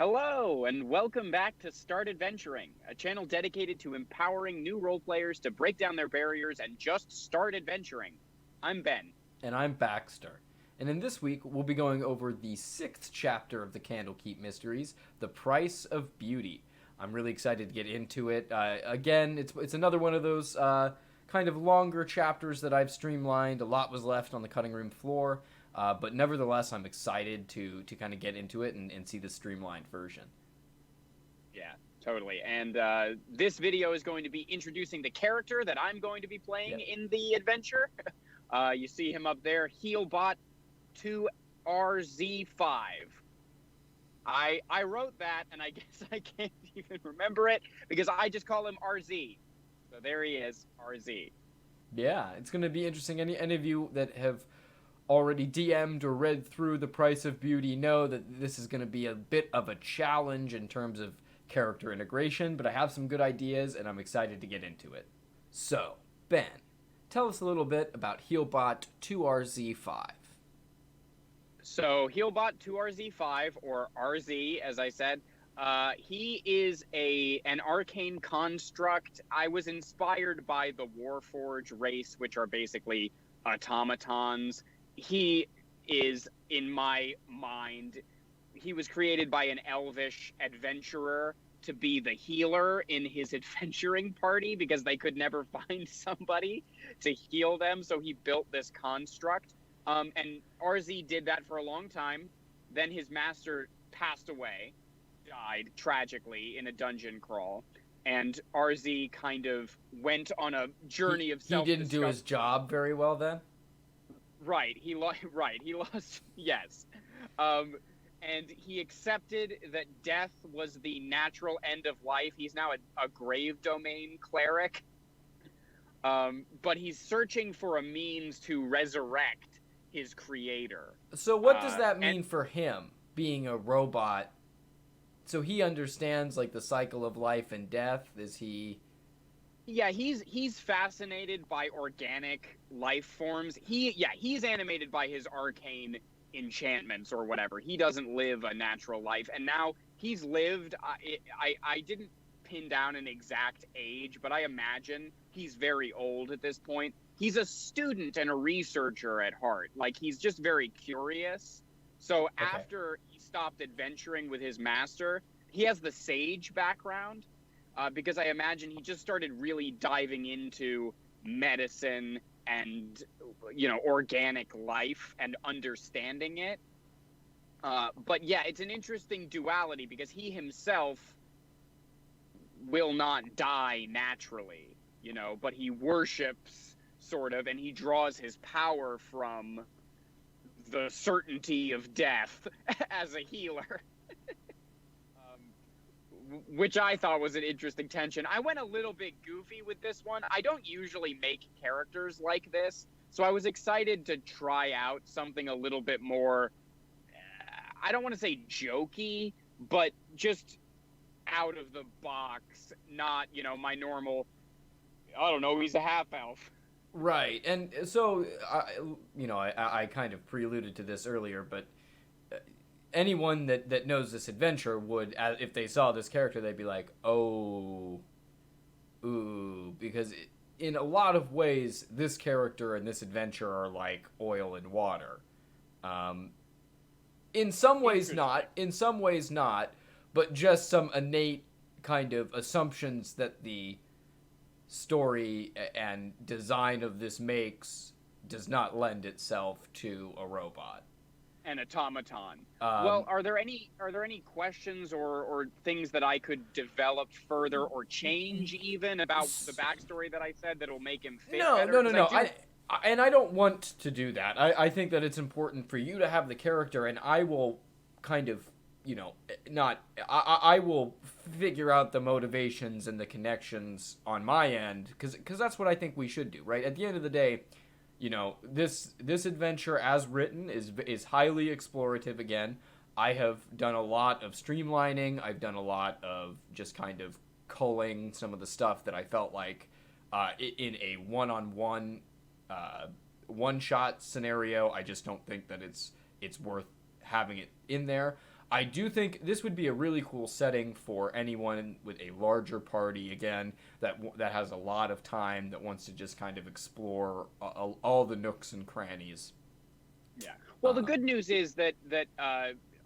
Hello, and welcome back to Start Adventuring, a channel dedicated to empowering new role players to break down their barriers and just start adventuring. I'm Ben. And I'm Baxter. And in this week, we'll be going over the 6th chapter of the Candlekeep Mysteries, The Price of Beauty. I'm really excited to get into it. Again, it's another one of those kind of longer chapters that I've streamlined. A lot was left on the cutting room floor, but nevertheless, I'm excited to kind of get into it and see the streamlined version. Yeah, totally. And this video is going to be introducing the character that I'm going to be playing in the adventure. You see him up there, Healbot 2RZ5. I wrote that, and I guess I can't even remember it because I just call him RZ. So there he is, RZ. Yeah, it's going to be interesting. Any of you that have already DM'd or read through The Price of Beauty know that this is going to be a bit of a challenge in terms of character integration, but I have some good ideas, and I'm excited to get into it. So, Ben, tell us a little bit about Healbot 2RZ5. So Healbot 2RZ5, or RZ, as I said, he is an arcane construct. I was inspired by the Warforged race, which are basically automatons. He is, in my mind, he was created by an elvish adventurer to be the healer in his adventuring party because they could never find somebody to heal them. So he built this construct. And RZ did that for a long time. Then his master passed away, died tragically in a dungeon crawl. And RZ kind of went on a journey of self-discovery. He didn't do his job very well then? Right, he lost, yes. And he accepted that death was the natural end of life. He's now a grave domain cleric. But he's searching for a means to resurrect his creator. So what does that mean for him, being a robot? So he understands, like, the cycle of life and death? Is he... Yeah, he's fascinated by organic life forms. He's animated by his arcane enchantments or whatever. He doesn't live a natural life. And now he's lived... I didn't pin down an exact age, but I imagine he's very old at this point. He's a student and a researcher at heart. Like, he's just very curious. So after he stopped adventuring with his master, he has the sage background, because I imagine he just started really diving into medicine and, organic life and understanding it. But yeah, it's an interesting duality because he himself will not die naturally, but he worships sort of, and he draws his power from the certainty of death as a healer. Which I thought was an interesting tension. I went a little bit goofy with this one. I don't usually make characters like this, so I was excited to try out something a little bit more, I don't want to say jokey, but just out of the box, not, my normal, I don't know, he's a half-elf. Right, and so, I kind of preluded to this earlier, but anyone that knows this adventure would, if they saw this character, they'd be like, oh, ooh, because in a lot of ways, this character and this adventure are like oil and water. In some ways not, but just some innate kind of assumptions that the story and design of this makes does not lend itself to a robot. An automaton. Well, are there any questions or things that I could develop further or change even about the backstory that I said that'll make him fit better? No. I don't want to do that. I think that it's important for you to have the character, and I will kind of, I will figure out the motivations and the connections on my end, because that's what I think we should do, right? At the end of the day, this adventure as written is highly explorative again. I have done a lot of streamlining. I've done a lot of just kind of culling some of the stuff that I felt like in a one-on-one, one-shot scenario. I just don't think that it's worth having it in there. I do think this would be a really cool setting for anyone with a larger party, again, that has a lot of time, that wants to just kind of explore all the nooks and crannies. Yeah. Well, the good news is that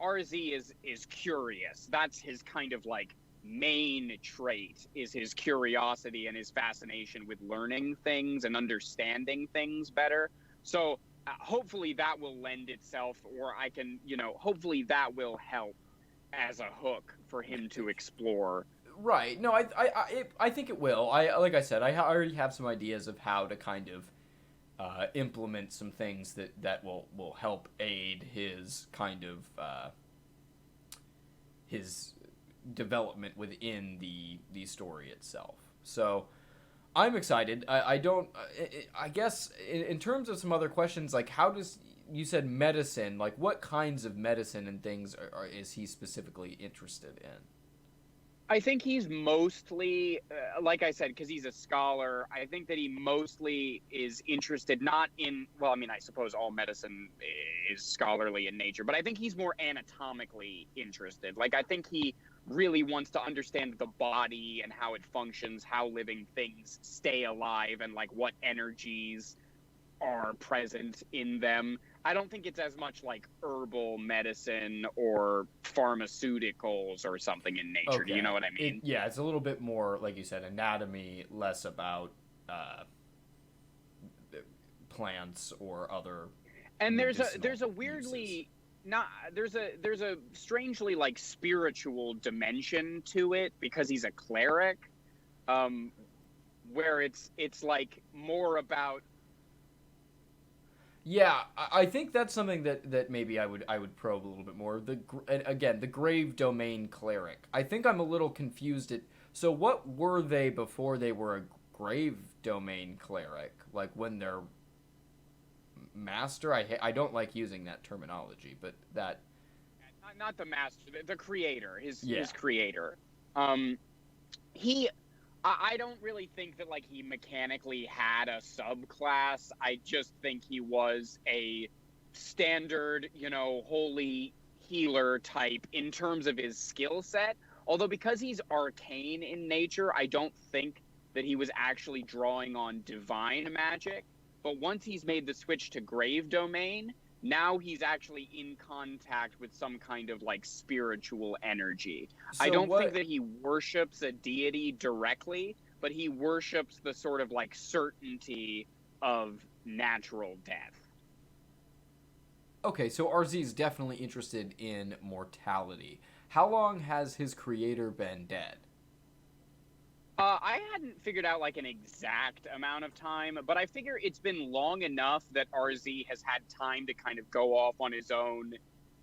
RZ is curious. That's his kind of like main trait, is his curiosity and his fascination with learning things and understanding things better. So hopefully that will lend itself, or I can, hopefully that will help as a hook for him to explore. Right. No, I think it will. Like I said, I already have some ideas of how to kind of implement some things that will help aid his kind of his development within the story itself. So I'm excited. I don't. I guess in terms of some other questions, like how does, you said medicine? Like what kinds of medicine and things is he specifically interested in? I think he's mostly, like I said, because he's a scholar, I think that he mostly is interested not in, well, I mean, I suppose all medicine is scholarly in nature, but I think he's more anatomically interested. Like, I think he really wants to understand the body and how it functions, how living things stay alive, and like what energies are present in them. I don't think it's as much like herbal medicine or pharmaceuticals or something in nature. Okay. Do you know what I mean? Yeah, it's a little bit more, like you said, anatomy, less about plants or other. And there's a weirdly not there's a strangely like spiritual dimension to it, because he's a cleric, where it's like more about. Yeah, I think that's something that maybe I would probe a little bit more. The Grave Domain Cleric. I think I'm a little confused. So what were they before they were a Grave Domain Cleric? Like when they're master? I don't like using that terminology, but that. Not the master, the creator, his creator. I don't really think that like he mechanically had a subclass. I just think he was a standard, holy healer type in terms of his skill set. Although because he's arcane in nature, I don't think that he was actually drawing on divine magic. But once he's made the switch to Grave Domain, now he's actually in contact with some kind of like spiritual energy. So I don't think that he worships a deity directly, but he worships the sort of like certainty of natural death. Okay, so RZ's definitely interested in mortality. How long has his creator been dead? I hadn't figured out like an exact amount of time, but I figure it's been long enough that RZ has had time to kind of go off on his own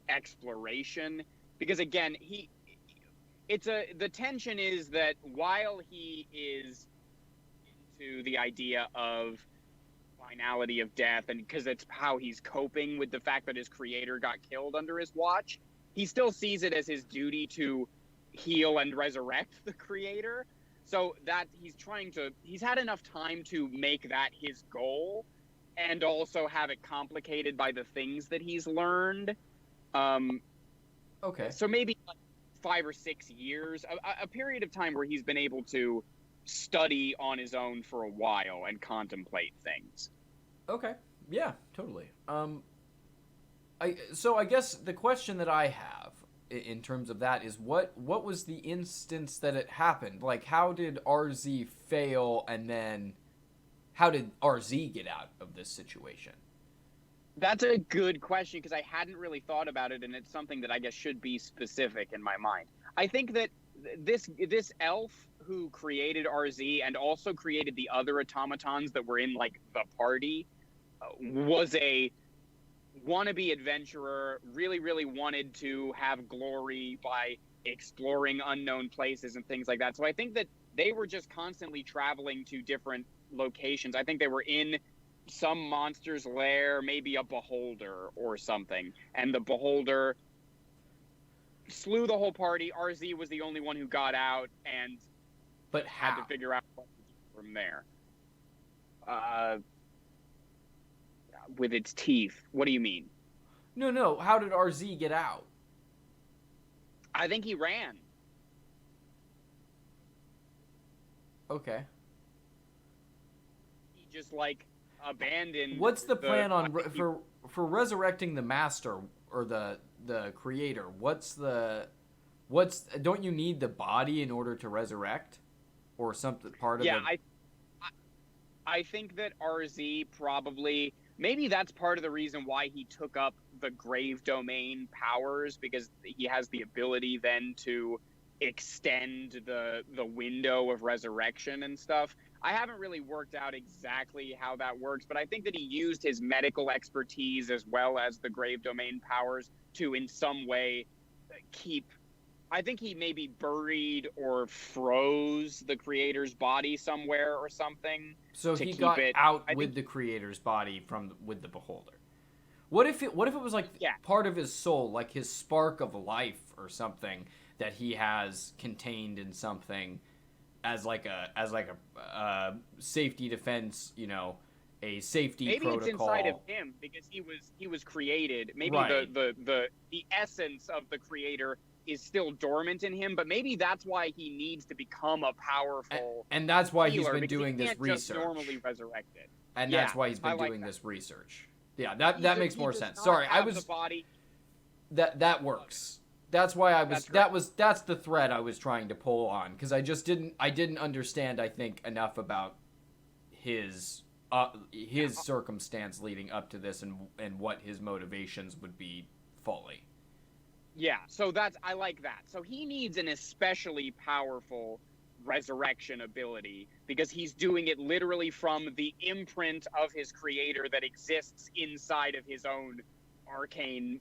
exploration. Because again, the tension is that while he is into the idea of finality of death, and because it's how he's coping with the fact that his creator got killed under his watch, he still sees it as his duty to heal and resurrect the creator. So that he's had enough time to make that his goal, and also have it complicated by the things that he's learned. Okay. So maybe like 5 or 6 years, a period of time where he's been able to study on his own for a while and contemplate things. Okay. Yeah, totally. I guess the question that I have in terms of that is what was the instance that it happened? Like, how did RZ fail, and then how did RZ get out of this situation? That's a good question, because I hadn't really thought about it, and it's something that I guess should be specific in my mind. I think that this elf who created RZ and also created the other automatons that were in like the party was a wannabe adventurer, really wanted to have glory by exploring unknown places and things like that. So I think that they were just constantly traveling to different locations. I think they were in some monster's lair, maybe a beholder or something, and the beholder slew the whole party. RZ was the only one who got out, and had to figure out what to do from there. With its teeth. What do you mean? No. How did RZ get out? I think he ran. Okay. He just like abandoned. What's the plan on for resurrecting the master or the creator? Don't you need the body in order to resurrect, or something part of it? Yeah, I think that RZ probably, maybe that's part of the reason why he took up the Grave Domain powers, because he has the ability then to extend the window of resurrection and stuff. I haven't really worked out exactly how that works, but I think that he used his medical expertise as well as the Grave Domain powers to in some way keep, I think he maybe buried or froze the creator's body somewhere or something. So to he keep got it out with the creator's body with the beholder. What if it was like part of his soul, like his spark of life or something that he has contained in something as like a safety defense, a safety maybe protocol. It's inside of him because he was created. Maybe right. the essence of the creator is still dormant in him, but maybe that's why he needs to become a powerful and that's why he's healer, been doing this research. Just normally resurrected. And that's why he's been doing this research. Yeah, that makes more sense. Sorry, I was the body. That works. That's why I was that's the thread I was trying to pull on, because I didn't understand, I think, enough about his circumstance leading up to this and what his motivations would be fully. Yeah, so I like that. So he needs an especially powerful resurrection ability because he's doing it literally from the imprint of his creator that exists inside of his own arcane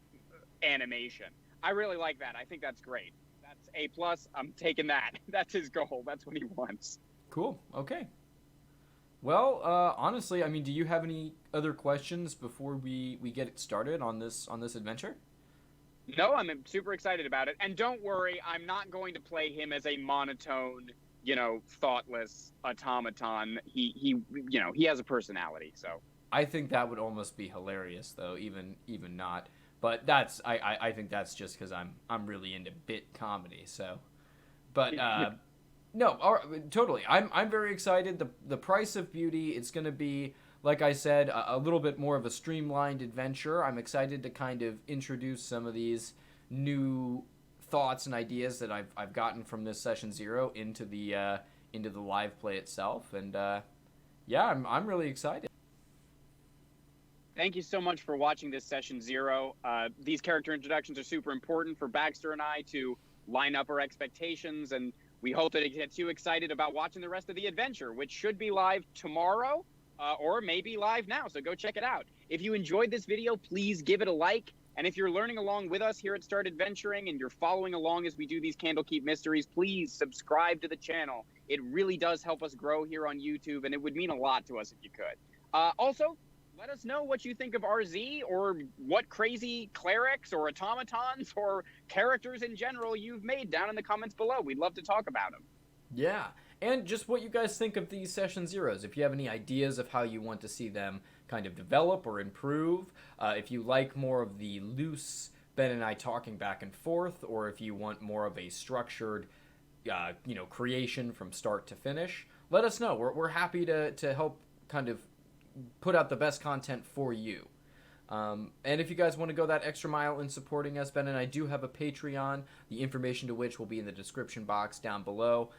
animation. I really like that. I think that's great. That's A+. I'm taking that. That's his goal. That's what he wants. Cool. Okay. Well, honestly, I mean, do you have any other questions before we get it started on this adventure? No, I'm super excited about it. And don't worry, I'm not going to play him as a monotone, thoughtless automaton. He has a personality, so. I think that would almost be hilarious, though, even not. But I think that's just because I'm really into bit comedy, so. But no, totally. I'm very excited. The price of beauty, it's going to be, like I said, a little bit more of a streamlined adventure. I'm excited to kind of introduce some of these new thoughts and ideas that I've gotten from this session 0 into the live play itself, and I'm really excited. Thank you so much for watching this session 0. These character introductions are super important for Baxter and I to line up our expectations, and we hope that it gets you excited about watching the rest of the adventure, which should be live tomorrow. Or maybe live now, so go check it out. If you enjoyed this video, please give it a like. And if you're learning along with us here at Start Adventuring and you're following along as we do these Candlekeep Mysteries, please subscribe to the channel. It really does help us grow here on YouTube, and it would mean a lot to us if you could. Also, let us know what you think of RZ, or what crazy clerics or automatons or characters in general you've made down in the comments below. We'd love to talk about them. Yeah. And just what you guys think of these Session 0s. If you have any ideas of how you want to see them kind of develop or improve, if you like more of the loose Ben and I talking back and forth, or if you want more of a structured, creation from start to finish, let us know. We're happy to help kind of put out the best content for you. And if you guys want to go that extra mile in supporting us, Ben and I do have a Patreon, the information to which will be in the description box down below.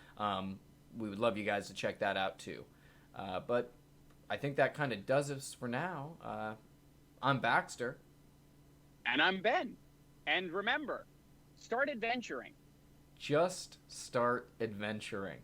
We would love you guys to check that out too. But I think that kind of does it for now. I'm Baxter. And I'm Ben. And remember, start adventuring. Just start adventuring.